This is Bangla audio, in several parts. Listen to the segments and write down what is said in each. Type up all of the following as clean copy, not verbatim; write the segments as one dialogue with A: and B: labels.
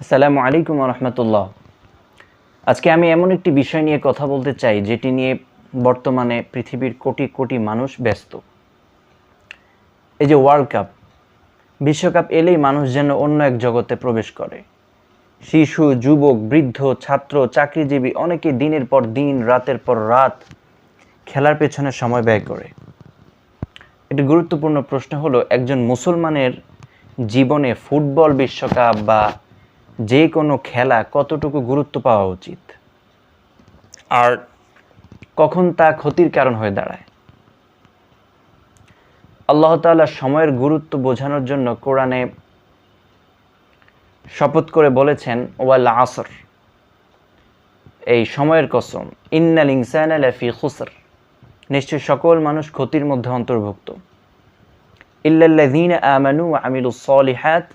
A: আসসালামু আলাইকুম ওয়া রাহমাতুল্লাহ। আজকে আমি এমন একটি বিষয় নিয়ে কথা বলতে চাই যেটি নিয়ে বর্তমানে পৃথিবীর কোটি কোটি মানুষ ব্যস্ত। এই যে ওয়ার্ল্ড কাপ, বিশ্বকাপ এলেই মানুষ যেন অন্য এক জগতে প্রবেশ করে। শিশু, যুবক, বৃদ্ধ, ছাত্র, চাকরিজীবী অনেকে দিনের পর দিন, রাতের পর রাত খেলার পেছনে সময় ব্যয় করে। একটি গুরুত্বপূর্ণ প্রশ্ন হলো, একজন মুসলমানের জীবনে ফুটবল বিশ্বকাপ বা যে কোনো খেলা কতটুকু গুরুত্ব পাওয়া উচিত, আর কখন তা ক্ষতির কারণ হয়ে দাঁড়ায়। আল্লাহ তাআলা সময়ের গুরুত্ব বোঝানোর জন্য কোরআনে শপথ করে বলেছেন, ওয়াল আসর, এই সময়ের কসম, ইন্নাল ইনসানা লাফি খুসর, নিশ্চয় সকল মানুষ ক্ষতির মধ্যে অন্তর্ভুক্ত। ইল্লাল্লাযীনা আমানু ওয়া আমিলুস সলিহাত,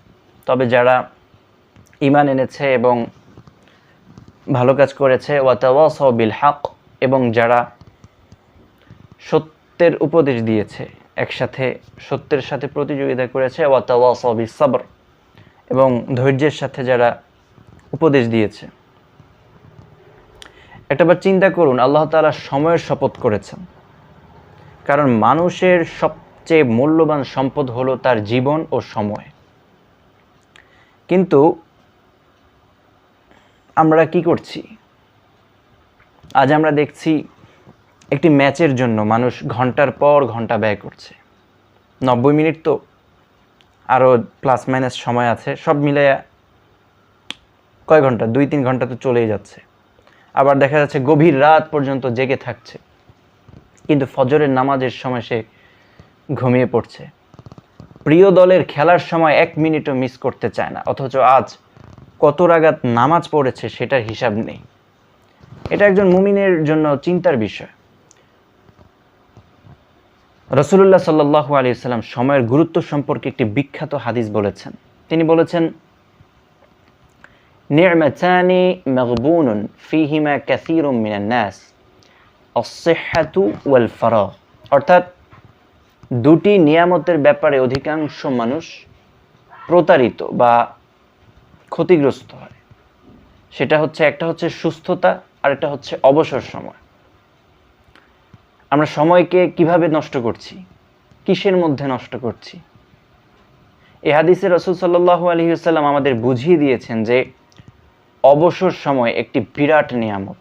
A: তবে যারা ঈমান এনেছে এবং ভালো কাজ করেছে, ওয়া তাওয়াসাউ বিল হক, এবং যারা সত্যের উপদেশ দিয়েছে, একসাথে সত্যের সাথে প্রতিযোগিতা করেছে, ওয়া তাওয়াসাউ বিস সাবর, এবং ধৈর্যের সাথে যারা উপদেশ দিয়েছে। একটাবার চিন্তা করুন, আল্লাহ তাআলা সময়ের শপথ করেছেন, কারণ মানুষের সবচেয়ে মূল্যবান সম্পদ হলো তার জীবন ও সময়। কিন্তু আমরা কি করছি? আজ আমরা দেখছি একটি ম্যাচের জন্য মানুষ ঘন্টার পর ঘন্টা ব্যয় করছে। 90 মিনিট তো, আরও প্লাস মাইনাস সময় আছে, সব মিলে কয় ঘন্টা, 2-3 ঘন্টা তো চলেই যাচ্ছে। আবার দেখা যাচ্ছে গভীর রাত পর্যন্ত জেগে থাকছে, কিন্তু ফজরের নামাজের সময় সে ঘুমিয়ে পড়ছে। প্রিয় দলের খেলার সময় 1 মিনিটও মিস করতে চায় না, অথচ আজ কত রাগাত নামাজ পড়েছে সেটার হিসাব নেই। এটা একজন মুমিনের জন্য চিন্তার বিষয়। রাসূলুল্লাহ সাল্লাল্লাহু আলাইহি ওয়াসাল্লাম সময়ের গুরুত্ব সম্পর্কে একটি বিখ্যাত হাদিস বলেছেন। তিনি বলেছেন, নি'মাতানি মাগবুনুন ফীহিমা কাসীরুম মিনান নাস, আস-সিহহাতু ওয়াল ফারাগ, অর্থাৎ দুটি নিয়ামতের ব্যাপারে অধিকাংশ মানুষ প্রতারিত বা ক্ষতিগ্রস্ত হয়। সেটা হচ্ছে, একটা হচ্ছে সুস্থতা, আর একটা হচ্ছে অবসর সময়। আমরা সময়কে কিভাবে নষ্ট করছি, কিসের মধ্যে নষ্ট করছি? এই হাদিসে রাসূল সাল্লাল্লাহু আলাইহি ওয়াসাল্লাম আমাদের বুঝিয়ে দিয়েছেন যে অবসর সময় একটি বিরাট নিয়ামত।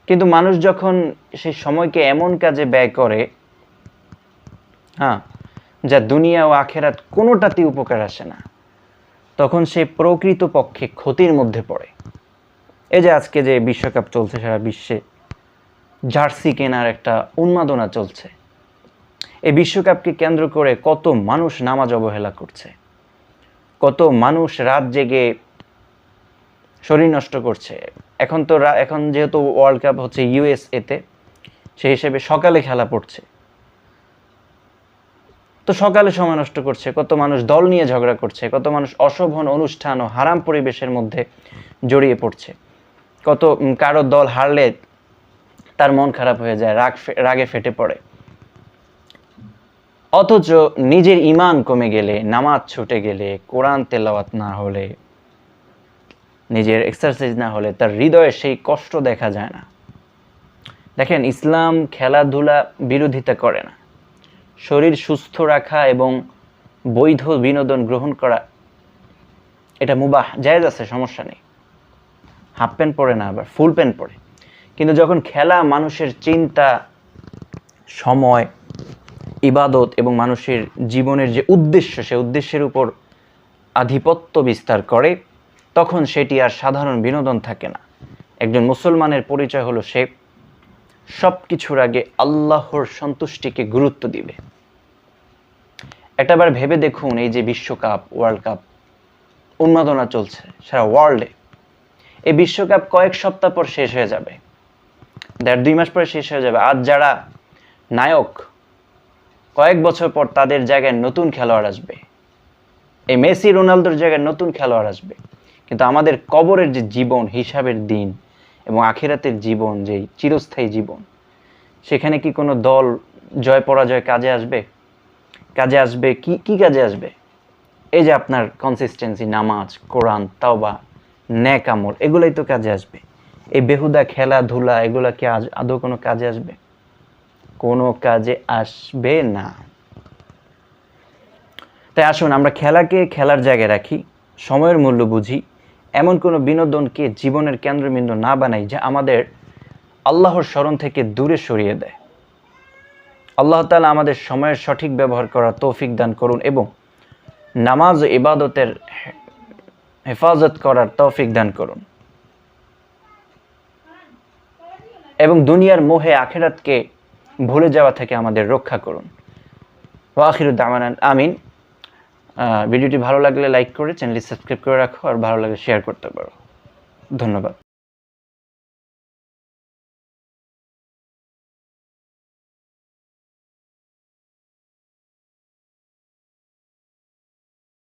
A: কিন্তু মানুষ যখন সেই সময়কে এমন কাজে ব্যয় করে, যা দুনিয়া ও আখেরাত কোনোটাতেই উপকার আসে না, তখন সে প্রকৃতপক্ষে ক্ষতির মধ্যে পড়ে। এই যে আজকে যে বিশ্বকাপ চলছে, সারা বিশ্বে জার্সি কেনার একটা উন্মাদনা চলছে। এই বিশ্বকাপকে কেন্দ্র করে কত মানুষ নামাজ অবহেলা করছে, কত মানুষ রাত জেগে শরীর নষ্ট করছে। এখন যেহেতু ওয়ার্ল্ড কাপ হচ্ছে ইউএসএতে, সেই হিসেবে সকালে খেলা পড়ছে, তো সকালে সময় নষ্ট করছে। কত মানুষ দল নিয়ে ঝগড়া করছে, কত মানুষ অশোভন অনুষ্ঠান ও হারাম পরিবেশের মধ্যে জড়িয়ে পড়ছে। কত কারো দল হারলে তার মন খারাপ হয়ে যায়, রাগে ফেটে পড়ে। অথচ নিজের ঈমান কমে গেলে, নামাজ ছুটে গেলে, কোরআন তেলাওয়াত না হলে, নিজের এক্সারসাইজ না হলে তার হৃদয়ে সেই কষ্ট দেখা যায় না। দেখেন, ইসলাম খেলাধুলা বিরোধিতা করে না। শরীর সুস্থ রাখা এবং বৈধ বিনোদন গ্রহণ করা, এটা মুবাহ, জায়েজ আছে, সমস্যা নেই। হাফ প্যান্ট পরে না, আবার ফুল প্যান্ট পরে। কিন্তু যখন খেলা মানুষের চিন্তা, সময়, ইবাদত এবং মানুষের জীবনের যে উদ্দেশ্য, সে উদ্দেশ্যের উপর আধিপত্য বিস্তার করে, তখন সেটি আর সাধারণ বিনোদন থাকে না। একজন মুসলমানের পরিচয় হলো সে সব কিছুর আগে আল্লাহর সন্তুষ্টিকে গুরুত্ব দিবে। একটাবার ভেবে দেখুন, এই যে বিশ্বকাপ, ওয়ার্ল্ড কাপ উন্মাদনা চলছে সারা ওয়ার্ল্ডে, এই বিশ্বকাপ কয়েক সপ্তাহ পর শেষ হয়ে যাবে, 1.5-2 মাস পরে শেষ হয়ে যাবে। আজ যারা নায়ক, কয়েক বছর পর তাদের জায়গায় নতুন খেলোয়াড় আসবে। এই মেসি, রোনালদোর জায়গায় নতুন খেলোয়াড় আসবে। কিন্তু আমাদের কবরের যে জীবন, হিসাবের দিন, এবং আখিরাতের জীবন, যেই চিরস্থায়ী জীবন, সেখানে কি কোনো দল জয় পরাজয় কাজে আসবে? কাজে আসবে কি কাজে আসবে? এই যে আপনার কনসিস্টেন্সি, নামাজ, কোরআন, তাওবা, নেক আমল, এগুলোই তো কাজে আসবে। এই বেহুদা খেলাধুলা এগুলা কি আদৌ কোনো কাজে আসবে? কোনো কাজে আসবে না। তাই আসুন আমরা খেলাকে খেলার জায়গায় রাখি, সময়ের মূল্য বুঝি, এমন কোনো বিনোদনকে জীবনের কেন্দ্রবিন্দু না বানাই যা আমাদের আল্লাহর স্মরণ থেকে দূরে সরিয়ে দেয়। আল্লাহ তাআলা আমাদের সময়ের সঠিক ব্যবহার করার তৌফিক দান করুন এবং নামাজ ও ইবাদতের হেফাজত করার তৌফিক দান করুন এবং দুনিয়ার মোহে আখিরাতকে ভুলে যাওয়া থেকে আমাদের রক্ষা করুন। ওয়া আখিরু দাওয়ানা আমিন। ভিডিওটি ভালো লাগলে লাইক করে চ্যানেলটি সাবস্ক্রাইব করে রাখো, আর ভালো লাগলে শেয়ার করতে পারো। ধন্যবাদ।